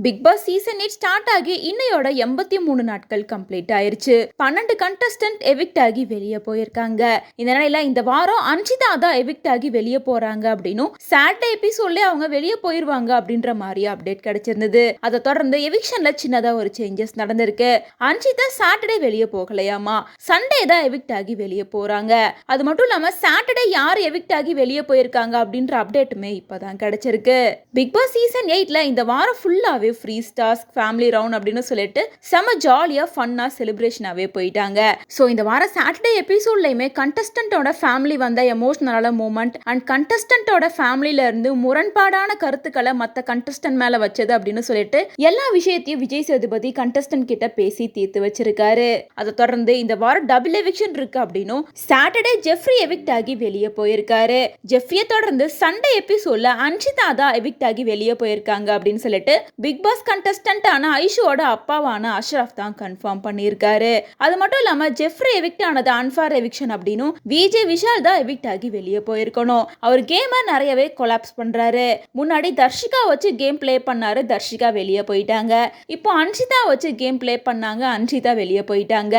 Big Boss season 8 start ஆகி இன்னையோட 83 நாட்கள் கம்ப்ளீட் ஆயிருச்சு. 12 கண்டஸ்டன்ட் எவிக்ட் ஆகி வெளியே போயிருக்காங்க. இந்த நிலையில இந்த வாரம் அன்ஷிதா தான் எவிக்ட் ஆகி வெளியே போறாங்க அப்படின்னும் சாட்டர்டே எபிசோட்ல அவங்க வெளியே போயிருவாங்க அப்படின்ற மாதிரி அப்டேட் கிடைச்சிருந்தது. அதை தொடர்ந்து எவிக்ஷன்ல சின்னதா ஒரு சேஞ்சஸ் நடந்திருக்கு. அன்ஷிதா சாட்டர்டே வெளியே போகலையாமா, சண்டே தான் எவிக்ட் ஆகி வெளியே போறாங்க. அது மட்டும் இல்லாம சாட்டர்டே யார் எவிக்ட் ஆகி வெளியே போயிருக்காங்க அப்படின்ற அப்டேட்டுமே இப்பதான் கிடைச்சிருக்கு. பிக் பாஸ் சீசன் 8ல இந்த வாரம் ஃபுல்லாவே ஃப்ரீ டாஸ்க், ஃபேமிலி ரவுண்ட் அப்படின்னு சொல்லிட்டு செம ஜாலியா ஃபன்னா செலிப்ரேஷனாவே போயிட்டாங்க. ஸோ இந்த வாரம் சாட்டர்டே எபிசோட்லயுமே கண்டஸ்டன்டோட ஃபேமிலி வந்த எமோஷனலான மூமெண்ட் அண்ட் கண்டஸ்டன்டோட ஃபேமிலியில இருந்து முரண்பாடான கருத்துக்களை மற்ற கண்டஸ்டன்ட் மேல வச்சது அப்படின்னு சொல்லிட்டு எல்லா விஷயத்தையும் விஜய் சேதுபதி கண்டஸ்டன்ட் கிட்ட பேசி தீர்த்து வச்சிருக்காரு. அதை தொடர்ந்து இந்த வாரம் டபுள் எவிக்ஷன் இருக்கு அப்படின்னும் சாட்டர்டே ஜெஃப்ரி எவிக்ட் ஆகி வெளியே போயிருக்காரு. ஜெஃப்ரியை தொடர்ந்து சண்டே எபிசோட்ல அன்ஷிதா தான் எவிக்ட் ஆகி வெளியே போயிருக்காங்க அப்படின்னு சொல்லிட்டு பிக் பாஸ் கண்டஸ்டன்டான ஐஷுவோட அப்பாவான அஷ்ரஃப் தான் கன்ஃபார்ம் பண்ணியிருக்காரு. அது மட்டும் இல்லாம ஜெஃப்ரி எவிக்ட் ஆனது அன்ஃபேர் எவிக்ஷன் அப்படின்னும் விஜய் விஷால் தான் எவிக்ட் ஆகி வெளியே போயிருக்கணும். அவர் கேமை நிறையவே கொலாப்ஸ் பண்றாரு. முன்னாடி தர்ஷிகா வச்சு கேம் பிளே பண்ணாரு, தர்ஷிகா வெளியே போயிட்டாங்க. இப்போ அன்ஷிதா வச்சு கேம் பிளே பண்ணாங்க, அன்ஷிதா வெளியே போயிட்டாங்க.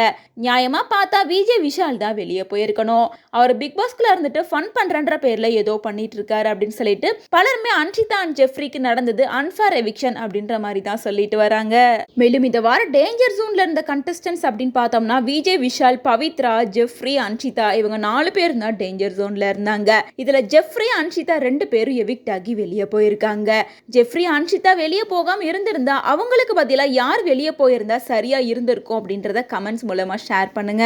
நியாயமா பார்த்தா விஜய் விஷால் தான் வெளியே போயிருக்கணும். அவர் பிக் பாஸ்குள்ள இருந்துட்டு ஃபன் பண்றன்ற பேர்ல ஏதோ பண்ணிட்டு இருக்காரு அப்படின்னு சொல்லிட்டு பலருமே அன்ஷிதா அண்ட் ஜெஃப்ரிக்கு நடந்தது அன்ஃபேர் எவிக்ஷன் அப்படின்ற மாதிரி தான் சொல்லிட்டு வராங்க. மேலும் இந்த வாரம் டேஞ்சர் ஜோன்ல இருந்த கண்டஸ்டன்ஸ் அப்படின்னு பார்த்தோம்னா விஜய் விஷால், பவித்ரா, ஜெஃப்ரி, அன்ஷிதா இவங்க 4 பேர் தான் டேஞ்சர் ஜோன்ல இருந்தாங்க. இதுல ஜெஃப்ரி, அன்ஷிதா 2 பேரும் எவிக்ட் ஆகி வெளியே போயிருக்காங்க. ஜெஃப்ரி, அன்ஷிதா வெளியே போகாம இருந்திருந்தா அவங்களுக்கு பதிலா யார் வெளியே போயிருந்தா சரியா இருந்திருக்கும் அப்படின்றத கமெண்ட்ஸ் மூலமா ஷேர் பண்ணுங்க.